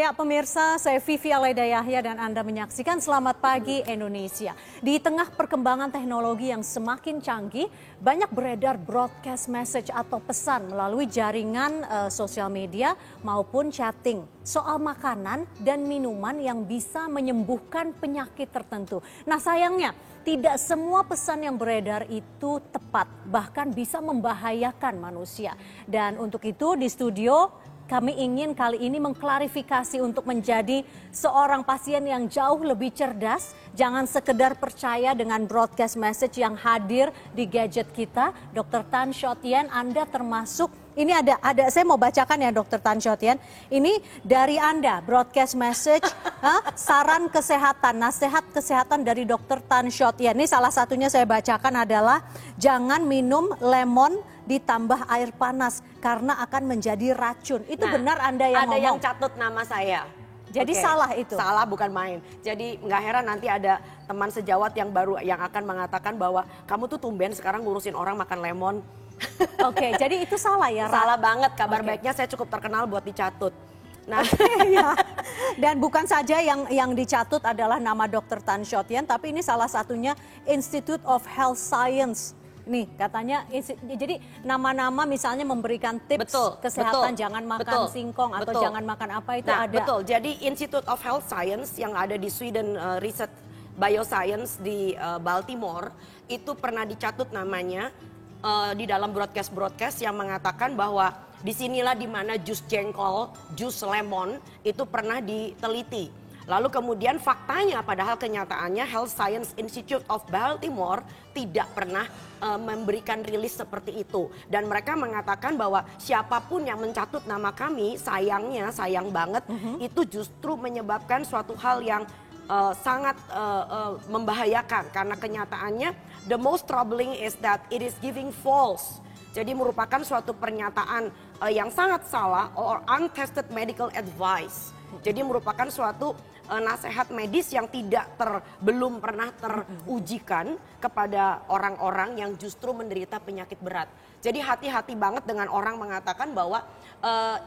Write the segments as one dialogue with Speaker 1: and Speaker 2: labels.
Speaker 1: Ya pemirsa, saya Vivi Alaida Yahya dan Anda menyaksikan Selamat Pagi Indonesia. Di tengah perkembangan teknologi yang semakin canggih, banyak beredar broadcast message atau pesan melalui jaringan sosial media maupun chatting soal makanan dan minuman yang bisa menyembuhkan penyakit tertentu. Nah sayangnya, tidak semua pesan yang beredar itu tepat, bahkan bisa membahayakan manusia. Dan untuk itu di studio kami ingin kali ini mengklarifikasi untuk menjadi seorang pasien yang jauh lebih cerdas. Jangan sekedar percaya dengan broadcast message yang hadir di gadget kita. Dr. Tan Shot Yen, Anda termasuk, ini ada saya mau bacakan ya Dr. Tan Shot Yen. Ini dari Anda, broadcast message, saran kesehatan, nasihat kesehatan dari Dr. Tan Shot Yen. Ini salah satunya saya bacakan adalah jangan minum lemon ditambah air panas karena akan menjadi racun. Itu benar Anda yang ngomong?
Speaker 2: Ada yang catut nama saya.
Speaker 1: Jadi salah itu?
Speaker 2: Salah, bukan main. Jadi nggak heran nanti ada teman sejawat yang baru yang akan mengatakan bahwa kamu tuh tumben sekarang ngurusin orang makan lemon.
Speaker 1: Oke, jadi itu salah ya?
Speaker 2: Salah banget. Kabar baiknya saya cukup terkenal buat dicatut. Nah,
Speaker 1: ya. Dan bukan saja yang dicatut adalah nama Dr. Tan Shot Yen, tapi ini salah satunya Institute of Health Science. Nih katanya, jadi nama-nama misalnya memberikan tips kesehatan, jangan makan singkong atau jangan makan apa itu ada.
Speaker 2: Betul, jadi Institute of Health Science yang ada di Sweden Research Bioscience di Baltimore itu pernah dicatut namanya di dalam broadcast yang mengatakan bahwa disinilah dimana jus jengkol, jus lemon itu pernah diteliti. Lalu kemudian faktanya padahal kenyataannya Health Science Institute of Baltimore tidak pernah memberikan rilis seperti itu. Dan mereka mengatakan bahwa siapapun yang mencatut nama kami, sayang banget, itu justru menyebabkan suatu hal yang sangat membahayakan. Karena kenyataannya the most troubling is that it is giving false. Jadi merupakan suatu pernyataan yang sangat salah or untested medical advice. Jadi merupakan suatu nasihat medis yang belum pernah terujikan kepada orang-orang yang justru menderita penyakit berat. Jadi hati-hati banget dengan orang mengatakan bahwa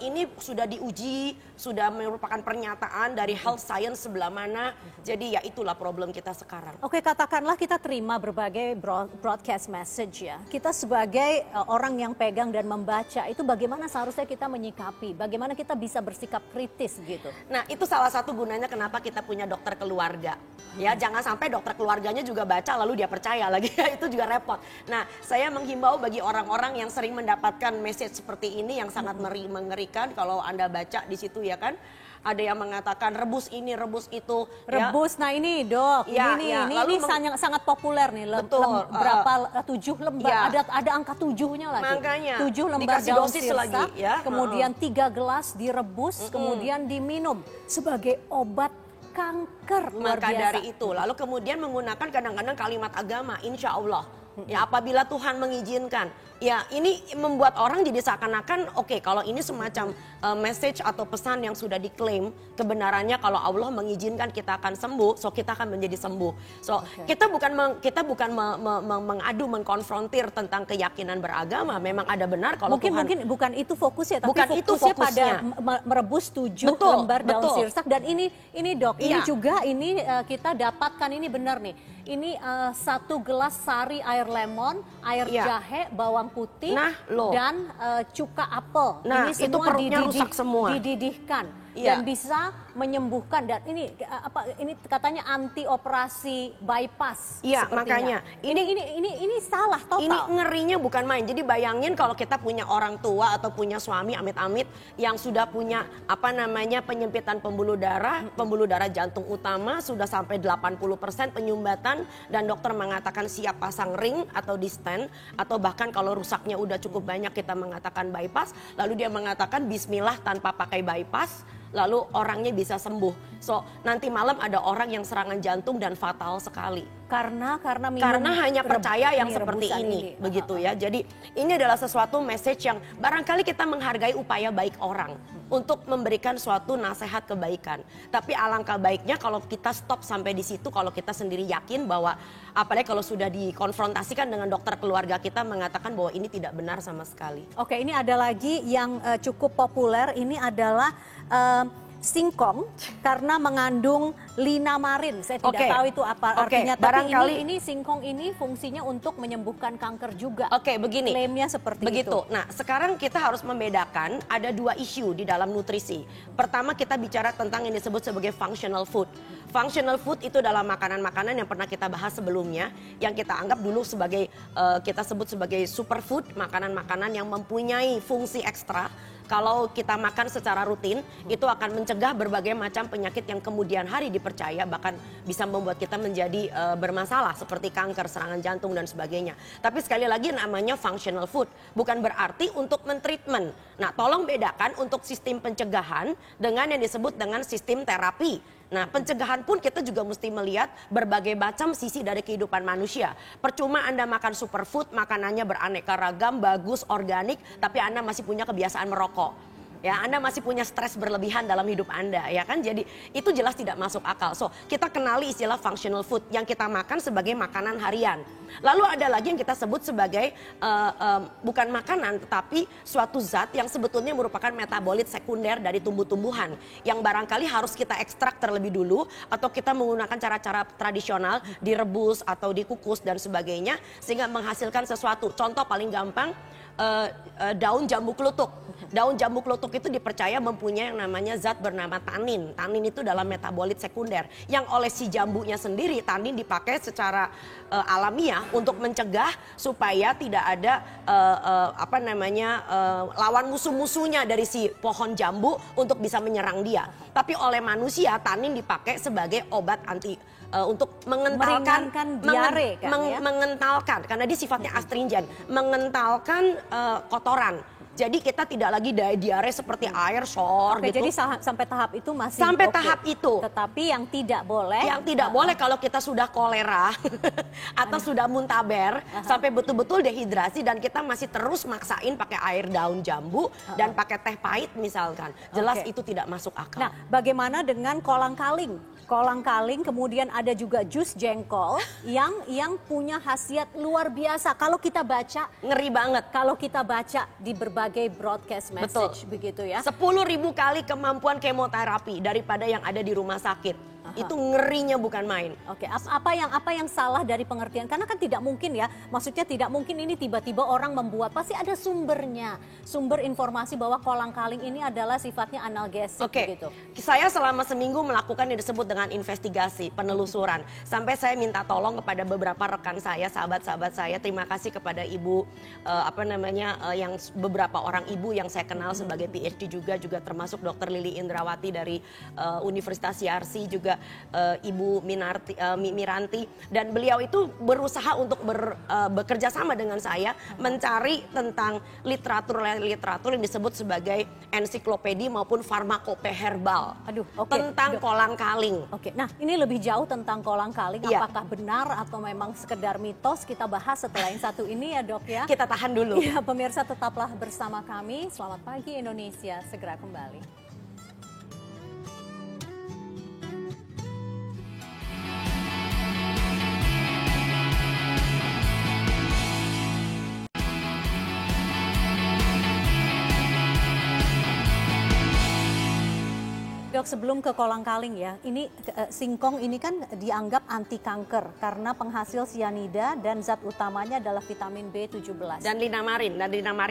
Speaker 2: ini sudah diuji, sudah merupakan pernyataan dari health science sebelah mana. Jadi ya itulah problem kita sekarang.
Speaker 1: Oke, katakanlah kita terima berbagai broadcast message ya. Kita sebagai orang yang pegang dan membaca, itu bagaimana seharusnya kita menyikapi? Bagaimana kita bisa bersikap kritis gitu?
Speaker 2: Nah itu salah satu gunanya kenapa kita punya dokter keluarga. Ya jangan sampai dokter keluarganya juga baca lalu dia percaya lagi, itu juga repot. Nah saya menghimbau bagi orang-orang yang sering mendapatkan message seperti ini yang sangat mengerikan kalau Anda baca di situ ya kan. Ada yang mengatakan rebus ini, rebus itu.
Speaker 1: Rebus, ya. Nah ini dok, ini sangat populer nih. Berapa 7 lembar, ada angka 7-nya lagi.
Speaker 2: Makanya,
Speaker 1: 7 lembar daun sirsak,
Speaker 2: lagi, ya.
Speaker 1: kemudian 3 gelas direbus, kemudian diminum sebagai obat kanker. Luar
Speaker 2: Maka
Speaker 1: biasa.
Speaker 2: dari itu, lalu kemudian menggunakan kadang-kadang kalimat agama, insya Allah. Ya apabila Tuhan mengizinkan, ya ini membuat orang jadi seakan-akan oke, kalau ini semacam message atau pesan yang sudah diklaim kebenarannya kalau Allah mengizinkan kita akan sembuh, so kita akan menjadi sembuh. So kita bukan mengadu, mengkonfrontir tentang keyakinan beragama. Memang ada benar kalau
Speaker 1: mungkin bukan itu fokusnya, tapi
Speaker 2: bukan itu fokusnya
Speaker 1: pada merebus 7 lembar daun sirsak. Dan ini dok, ini juga kita dapatkan ini benar nih. Ini 1 gelas sari air lemon, air jahe, bawang putih, dan cuka apel.
Speaker 2: Nah,
Speaker 1: ini semua
Speaker 2: itu perutnya rusak semua.
Speaker 1: Dididihkan dan bisa menyembuhkan. Dan ini katanya anti operasi bypass.
Speaker 2: Iya, makanya
Speaker 1: ini salah total.
Speaker 2: Ini ngerinya bukan main. Jadi bayangin kalau kita punya orang tua atau punya suami amit-amit yang sudah punya penyempitan pembuluh darah jantung utama sudah sampai 80% penyumbatan dan dokter mengatakan siap pasang ring atau di stent atau bahkan kalau rusaknya udah cukup banyak kita mengatakan bypass, lalu dia mengatakan bismillah tanpa pakai bypass, lalu orangnya bisa sembuh. So nanti malam ada orang yang serangan jantung dan fatal sekali.
Speaker 1: Karena
Speaker 2: hanya percaya yang seperti ini, begitu ya. Jadi ini adalah sesuatu message yang barangkali kita menghargai upaya baik orang untuk memberikan suatu nasihat kebaikan. Tapi alangkah baiknya kalau kita stop sampai di situ, kalau kita sendiri yakin bahwa apalagi kalau sudah dikonfrontasikan dengan dokter keluarga kita mengatakan bahwa ini tidak benar sama sekali.
Speaker 1: Oke, ini ada lagi yang cukup populer, ini adalah singkong karena mengandung linamarin. Saya tidak
Speaker 2: Oke.
Speaker 1: tahu itu apa
Speaker 2: Oke,
Speaker 1: artinya. Tapi
Speaker 2: barangkali-
Speaker 1: ini singkong ini fungsinya untuk menyembuhkan kanker juga.
Speaker 2: Oke, begini.
Speaker 1: Klaimnya seperti
Speaker 2: Begitu.
Speaker 1: itu.
Speaker 2: Nah, sekarang kita harus membedakan ada dua isu di dalam nutrisi. Pertama, kita bicara tentang yang disebut sebagai functional food. Functional food itu adalah makanan-makanan yang pernah kita bahas sebelumnya, yang kita anggap dulu sebagai kita sebut sebagai superfood, makanan-makanan yang mempunyai fungsi ekstra. Kalau kita makan secara rutin, itu akan mencegah berbagai macam penyakit yang kemudian hari dipercaya bahkan bisa membuat kita menjadi bermasalah seperti kanker, serangan jantung dan sebagainya. Tapi sekali lagi namanya functional food, bukan berarti untuk mentreatment. Nah, tolong bedakan untuk sistem pencegahan dengan yang disebut dengan sistem terapi. Nah, pencegahan pun kita juga mesti melihat berbagai macam sisi dari kehidupan manusia. Percuma Anda makan superfood, makanannya beraneka ragam, bagus, organik, tapi Anda masih punya kebiasaan merokok. Ya, Anda masih punya stres berlebihan dalam hidup Anda, ya kan? Jadi itu jelas tidak masuk akal. So, kita kenali istilah functional food yang kita makan sebagai makanan harian. Lalu ada lagi yang kita sebut sebagai bukan makanan, tetapi suatu zat yang sebetulnya merupakan metabolit sekunder dari tumbuh-tumbuhan yang barangkali harus kita ekstrak terlebih dulu atau kita menggunakan cara-cara tradisional direbus atau dikukus dan sebagainya sehingga menghasilkan sesuatu. Contoh paling gampang, daun jambu klutuk. Daun jambu klutuk itu dipercaya mempunyai yang namanya zat bernama tanin. Tanin itu dalam metabolit sekunder yang oleh si jambunya sendiri tanin dipakai secara alamiah untuk mencegah supaya tidak ada lawan musuh-musuhnya dari si pohon jambu untuk bisa menyerang dia. Tapi oleh manusia tanin dipakai sebagai obat anti untuk mengentalkan
Speaker 1: diare kan, ya?
Speaker 2: mengentalkan karena dia sifatnya astringent, mengentalkan kotoran. Jadi kita tidak lagi diare seperti air, sor gitu.
Speaker 1: Jadi sampai tahap itu masih
Speaker 2: sampai
Speaker 1: oke.
Speaker 2: tahap itu.
Speaker 1: Tetapi yang tidak boleh.
Speaker 2: Yang tidak boleh kalau kita sudah kolera atau sudah muntaber sampai betul-betul dehidrasi dan kita masih terus maksain pakai air daun jambu dan pakai teh pahit misalkan. Jelas itu tidak masuk akal.
Speaker 1: Nah, bagaimana dengan kolang-kaling? Kolang-kaling, kemudian ada juga jus jengkol yang punya khasiat luar biasa. Kalau kita baca,
Speaker 2: ngeri banget.
Speaker 1: Kalau kita baca di berbagai broadcast message, begitu ya.
Speaker 2: 10.000 kali kemampuan kemoterapi daripada yang ada di rumah sakit. Itu ngerinya bukan main.
Speaker 1: Oke, apa yang salah dari pengertian? Karena kan tidak mungkin ya, maksudnya tidak mungkin ini tiba-tiba orang membuat, pasti ada sumbernya. Sumber informasi bahwa kolang-kaling ini adalah sifatnya analgesik gitu.
Speaker 2: Saya selama seminggu melakukan yang disebut dengan investigasi, penelusuran. Sampai saya minta tolong kepada beberapa rekan saya, sahabat-sahabat saya. Terima kasih kepada ibu, yang beberapa orang ibu yang saya kenal sebagai PhD juga termasuk Dr. Lili Indrawati dari Universitas Yarsi, juga Ibu Miranti, dan beliau itu berusaha untuk bekerja sama dengan saya mencari tentang literatur yang disebut sebagai ensiklopedi maupun farmakope herbal tentang kolang-kaling.
Speaker 1: Nah, ini lebih jauh tentang kolang-kaling. Apakah benar atau memang sekedar mitos? Kita bahas setelah yang satu ini ya, Dok ya.
Speaker 2: Kita tahan dulu.
Speaker 1: Ya, pemirsa tetaplah bersama kami. Selamat pagi Indonesia, segera kembali. Dok, sebelum ke kolang-kaling ya, ini singkong ini kan dianggap anti kanker karena penghasil sianida dan zat utamanya adalah vitamin B17.
Speaker 2: Dan linamarin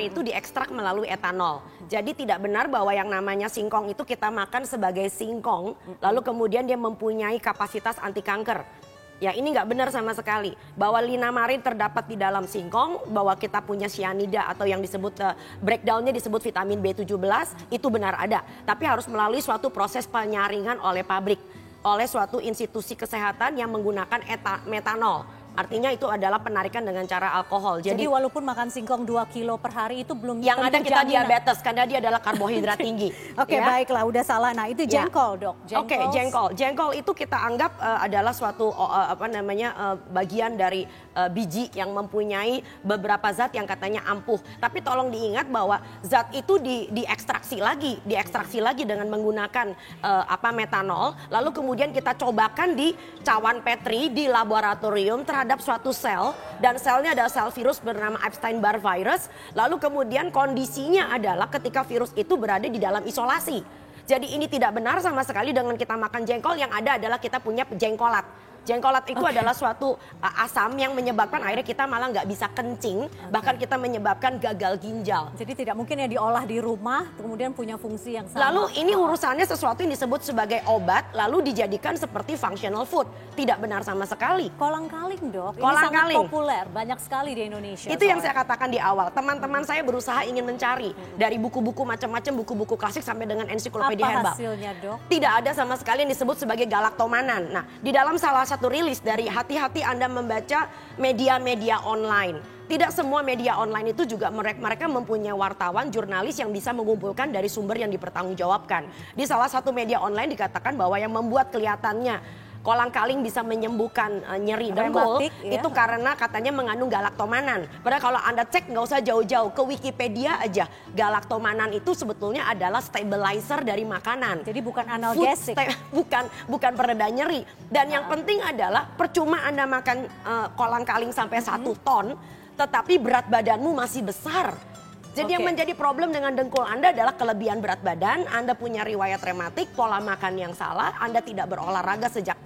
Speaker 2: itu diekstrak melalui etanol. Jadi tidak benar bahwa yang namanya singkong itu kita makan sebagai singkong, lalu kemudian dia mempunyai kapasitas anti kanker. Ya, ini nggak benar sama sekali. Bahwa linamarin terdapat di dalam singkong, bahwa kita punya sianida atau yang disebut breakdownnya disebut vitamin B17, itu benar ada. Tapi harus melalui suatu proses penyaringan oleh pabrik, oleh suatu institusi kesehatan yang menggunakan metanol. Artinya itu adalah penarikan dengan cara alkohol.
Speaker 1: Jadi walaupun makan singkong 2 kilo per hari itu belum
Speaker 2: yang ada kita diabetes karena dia adalah karbohidrat tinggi.
Speaker 1: Oke, baiklah, udah salah. Nah, itu jengkol, Dok.
Speaker 2: Oke, jengkol. Jengkol itu kita anggap adalah suatu bagian dari biji yang mempunyai beberapa zat yang katanya ampuh. Tapi tolong diingat bahwa zat itu diekstraksi lagi dengan menggunakan metanol. Lalu kemudian kita cobakan di cawan Petri di laboratorium terhadap suatu sel, dan selnya adalah sel virus bernama Epstein-Barr virus. Lalu kemudian kondisinya adalah ketika virus itu berada di dalam isolasi. Jadi ini tidak benar sama sekali dengan kita makan jengkol, yang ada adalah kita punya jengkolat. Jengkolat itu adalah suatu asam yang menyebabkan akhirnya kita malah nggak bisa kencing, bahkan kita menyebabkan gagal ginjal.
Speaker 1: Jadi tidak mungkin ya diolah di rumah, kemudian punya fungsi yang sama.
Speaker 2: Lalu ini urusannya sesuatu yang disebut sebagai obat, lalu dijadikan seperti functional food. Tidak benar sama sekali.
Speaker 1: Kolang-kaling, Dok. Ini
Speaker 2: Kolang-kaling.
Speaker 1: sangat populer, banyak sekali di Indonesia.
Speaker 2: Itu yang saya katakan di awal. Teman-teman saya berusaha ingin mencari dari buku-buku macam-macam, buku-buku klasik sampai dengan ensiklopedia herbal.
Speaker 1: Apa hasilnya, Dok?
Speaker 2: Tidak ada sama sekali yang disebut sebagai galaktomanan. Nah, di dalam salah satu rilis dari hati-hati Anda membaca media-media online. Tidak semua media online itu juga mereka mempunyai wartawan, jurnalis yang bisa mengumpulkan dari sumber yang dipertanggungjawabkan. Di salah satu media online dikatakan bahwa yang membuat kelihatannya kolang-kaling bisa menyembuhkan nyeri dengkul,
Speaker 1: ya.
Speaker 2: itu karena katanya mengandung galaktomanan. Padahal kalau Anda cek nggak usah jauh-jauh, ke Wikipedia aja, galaktomanan itu sebetulnya adalah stabilizer dari makanan.
Speaker 1: Jadi bukan analgesik.
Speaker 2: bukan pereda nyeri. Dan yang penting adalah percuma Anda makan kolang-kaling sampai 1 ton, tetapi berat badanmu masih besar. Jadi yang menjadi problem dengan dengkul Anda adalah kelebihan berat badan, Anda punya riwayat rematik, pola makan yang salah, Anda tidak berolahraga sejak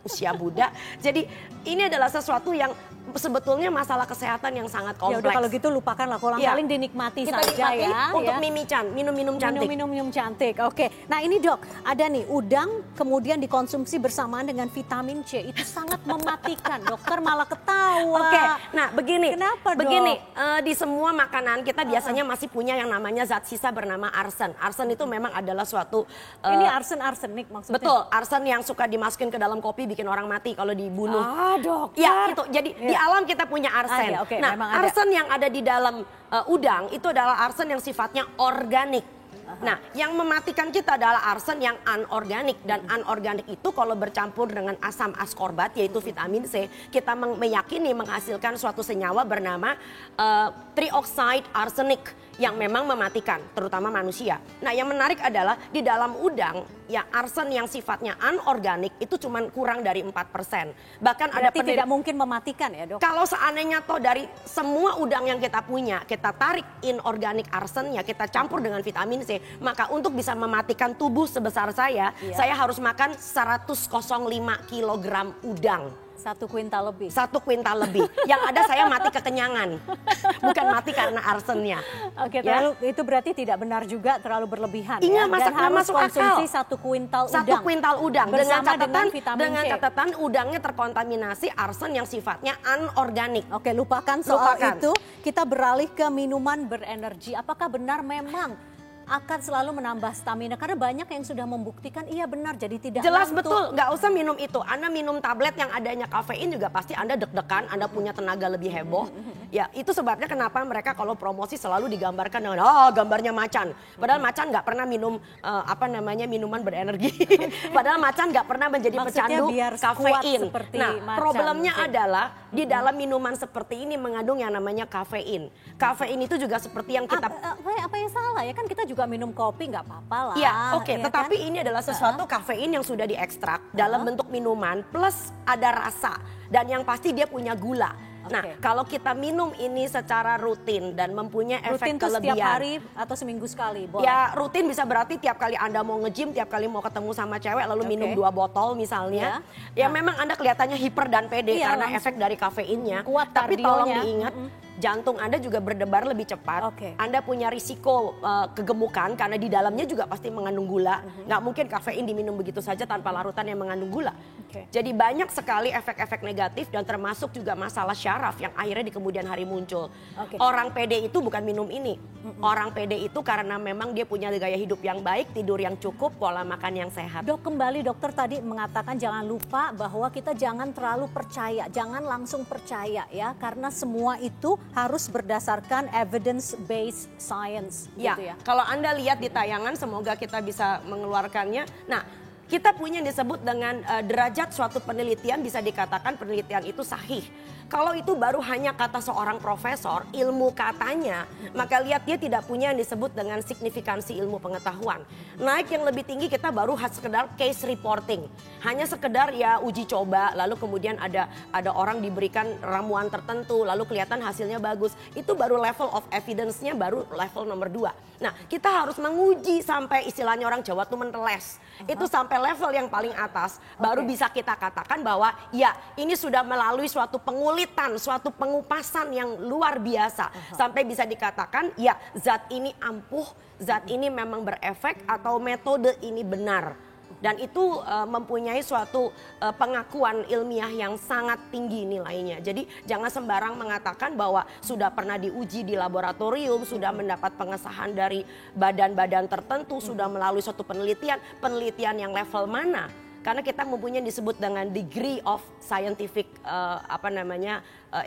Speaker 2: usia muda. Jadi ini adalah sesuatu yang sebetulnya masalah kesehatan yang sangat kompleks.
Speaker 1: Ya udah kalau gitu lupakanlah kolang-kaling, dinikmati
Speaker 2: kita
Speaker 1: saja
Speaker 2: nikmati
Speaker 1: ya.
Speaker 2: Untuk mimican, minum-minum cantik.
Speaker 1: Minum-minum cantik. Oke. Nah ini, Dok, ada nih udang kemudian dikonsumsi bersamaan dengan vitamin C. Itu sangat mematikan. Dokter malah ketawa.
Speaker 2: Oke. Nah, begini.
Speaker 1: Kenapa, Dok?
Speaker 2: Begini, di semua makanan kita biasanya masih punya yang namanya zat sisa bernama arsen. Arsen itu memang adalah suatu
Speaker 1: ini arsenik maksudnya.
Speaker 2: Betul, arsen yang suka dimasukin ke dalam kopi bikin orang mati kalau dibunuh.
Speaker 1: Ah, Dokter.
Speaker 2: Ya, itu. Jadi di alam kita punya arsen.
Speaker 1: Oke,
Speaker 2: nah, arsen yang ada di dalam udang itu adalah arsen yang sifatnya organik. Nah, yang mematikan kita adalah arsen yang anorganik. Dan anorganik itu kalau bercampur dengan asam askorbat, yaitu vitamin C, kita meyakini menghasilkan suatu senyawa bernama trioxide arsenic yang memang mematikan, terutama manusia. Nah, yang menarik adalah di dalam udang, ya arsen yang sifatnya anorganik itu cuma kurang dari 4%. Bahkan ada
Speaker 1: penelitian tidak mungkin mematikan ya, Dok?
Speaker 2: Kalau seandainya toh dari semua udang yang kita punya, kita tarik inorganik arsennya, kita campur dengan vitamin C, maka untuk bisa mematikan tubuh sebesar saya harus makan 105 kilogram udang.
Speaker 1: 1 kuintal lebih.
Speaker 2: 1 kuintal lebih. Yang ada saya mati kekenyangan. Bukan mati karena arsennya.
Speaker 1: Oke, terlalu, itu berarti tidak benar juga, terlalu berlebihan.
Speaker 2: Iya,
Speaker 1: ya? Dan harus
Speaker 2: masuk
Speaker 1: konsumsi
Speaker 2: akal.
Speaker 1: 1 kuintal udang.
Speaker 2: 1 kuintal udang. Dengan catatan udangnya terkontaminasi arsen yang sifatnya anorganik.
Speaker 1: Oke, lupakan soal itu. Kita beralih ke minuman berenergi. Apakah benar memang akan selalu menambah stamina? Karena banyak yang sudah membuktikan iya benar, jadi tidak
Speaker 2: jelas
Speaker 1: ngantuk.
Speaker 2: Betul, nggak usah minum itu. Anda minum tablet yang adanya kafein juga pasti Anda deg-degan, Anda punya tenaga lebih heboh. Ya, itu sebabnya kenapa mereka kalau promosi selalu digambarkan dengan gambarnya macan. Padahal macan nggak pernah minum minuman berenergi. Padahal macan nggak pernah menjadi pecandu kafein. Nah, problemnya adalah di dalam minuman seperti ini mengandung yang namanya kafein. Kafein itu juga seperti yang kita
Speaker 1: apa yang salah ya, kan kita juga minum kopi nggak apa-apa lah.
Speaker 2: Ya, oke.
Speaker 1: Ya
Speaker 2: Tetapi
Speaker 1: kan?
Speaker 2: ini adalah sesuatu kafein yang sudah diekstrak dalam bentuk minuman plus ada rasa dan yang pasti dia punya gula. Nah, kalau kita minum ini secara rutin dan mempunyai efek kelebihan.
Speaker 1: Setiap hari atau seminggu sekali? Boleh?
Speaker 2: Ya, rutin bisa berarti tiap kali Anda mau nge-gym, tiap kali mau ketemu sama cewek lalu minum 2 botol misalnya. Ya, memang Anda kelihatannya hiper dan pede karena efek dari kafeinnya.
Speaker 1: Kuat
Speaker 2: tapi tolong
Speaker 1: kardionya.
Speaker 2: diingat, jantung Anda juga berdebar lebih cepat. Anda punya risiko kegemukan karena di dalamnya juga pasti mengandung gula. Nggak mungkin kafein diminum begitu saja tanpa larutan yang mengandung gula. Jadi banyak sekali efek-efek negatif dan termasuk juga masalah syaraf yang akhirnya di kemudian hari muncul. Orang pede itu bukan minum ini. Orang pede itu karena memang dia punya gaya hidup yang baik, tidur yang cukup, pola makan yang sehat.
Speaker 1: Dok, kembali dokter tadi mengatakan jangan lupa bahwa kita jangan terlalu percaya, jangan langsung percaya ya, karena semua itu harus berdasarkan evidence based science.
Speaker 2: Ya,
Speaker 1: gitu ya.
Speaker 2: Kalau Anda lihat di tayangan, semoga kita bisa mengeluarkannya. Nah, kita punya yang disebut dengan derajat suatu penelitian, bisa dikatakan penelitian itu sahih. Kalau itu baru hanya kata seorang profesor, ilmu katanya, maka lihat dia tidak punya yang disebut dengan signifikansi ilmu pengetahuan. Naik yang lebih tinggi kita baru sekedar case reporting. Hanya sekedar ya uji coba, lalu kemudian ada orang diberikan ramuan tertentu, lalu kelihatan hasilnya bagus. Itu baru level of evidence-nya baru level nomor 2. Nah, kita harus menguji sampai istilahnya orang Jawa tuh menteles. Itu sampai level yang paling atas, baru bisa kita katakan bahwa ya ini sudah melalui suatu pengulitan, suatu pengupasan yang luar biasa. Sampai bisa dikatakan ya zat ini ampuh, zat ini memang berefek atau metode ini benar. Dan itu mempunyai suatu pengakuan ilmiah yang sangat tinggi nilainya. Jadi jangan sembarang mengatakan bahwa sudah pernah diuji di laboratorium, sudah mendapat pengesahan dari badan-badan tertentu, sudah melalui suatu penelitian yang level mana. Karena kita mempunyai disebut dengan degree of scientific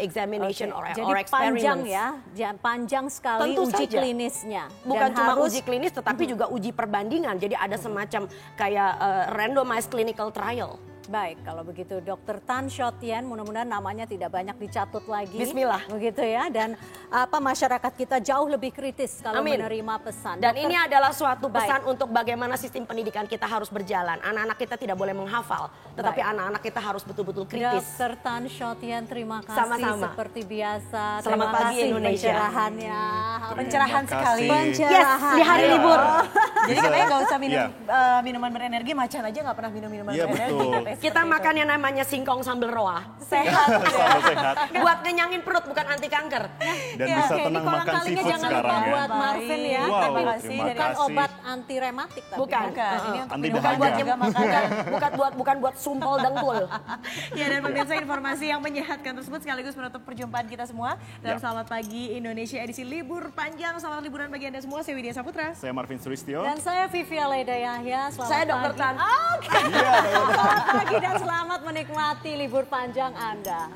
Speaker 2: examination or experiments.
Speaker 1: Panjang ya, panjang sekali
Speaker 2: Tentu
Speaker 1: uji
Speaker 2: saja.
Speaker 1: klinisnya.
Speaker 2: Bukan
Speaker 1: Dan
Speaker 2: cuma
Speaker 1: harus
Speaker 2: uji klinis tetapi juga uji perbandingan. Jadi ada semacam kayak randomized clinical trial.
Speaker 1: Baik, kalau begitu Dr. Tan Shotien, mudah-mudahan namanya tidak banyak dicatut lagi.
Speaker 2: Bismillah.
Speaker 1: Begitu ya, dan masyarakat kita jauh lebih kritis kalau menerima pesan.
Speaker 2: Dan ini adalah suatu pesan untuk bagaimana sistem pendidikan kita harus berjalan. Anak-anak kita tidak boleh menghafal, tetapi anak-anak kita harus betul-betul kritis.
Speaker 1: Dr. Tan Shotien, terima kasih.
Speaker 2: Sama-sama.
Speaker 1: Seperti biasa.
Speaker 2: Selamat pagi Indonesia.
Speaker 1: Pencerahannya.
Speaker 3: Pencerahan sekali.
Speaker 2: Yes, di hari libur.
Speaker 3: Jadi katanya nggak usah minum minuman berenergi, macan aja nggak pernah minum minuman berenergi.
Speaker 2: Kita makan yang namanya singkong sambal roa.
Speaker 3: Sehat.
Speaker 4: Sehat.
Speaker 2: Buat ngenyangin perut, bukan anti kanker.
Speaker 4: Dan bisa tenang makan seafood
Speaker 1: jangan
Speaker 4: sekarang
Speaker 1: lupa
Speaker 4: ya.
Speaker 1: buat Marvin ya.
Speaker 4: Wow,
Speaker 1: Tapi
Speaker 4: terima
Speaker 1: bukan
Speaker 4: kasih.
Speaker 1: obat anti rematik tapi.
Speaker 2: Bukan.
Speaker 3: Ini untuk
Speaker 4: Anti
Speaker 3: minuman
Speaker 4: dahaga.
Speaker 3: buat juga makanan.
Speaker 2: bukan buat sumpel dengkul.
Speaker 3: Ya, dan pemirsa, informasi yang menyehatkan tersebut sekaligus menutup perjumpaan kita semua. Dan selamat pagi Indonesia edisi libur panjang. Selamat liburan bagi Anda semua. Saya Widya Saputra.
Speaker 4: Saya Marvin Sulistyo.
Speaker 1: Dan saya Vivi Aleida Yahya. Selamat
Speaker 2: Saya Dr.
Speaker 1: pagi.
Speaker 2: Tan.
Speaker 1: Oke. Selamat pagi dan selamat menikmati libur panjang Anda.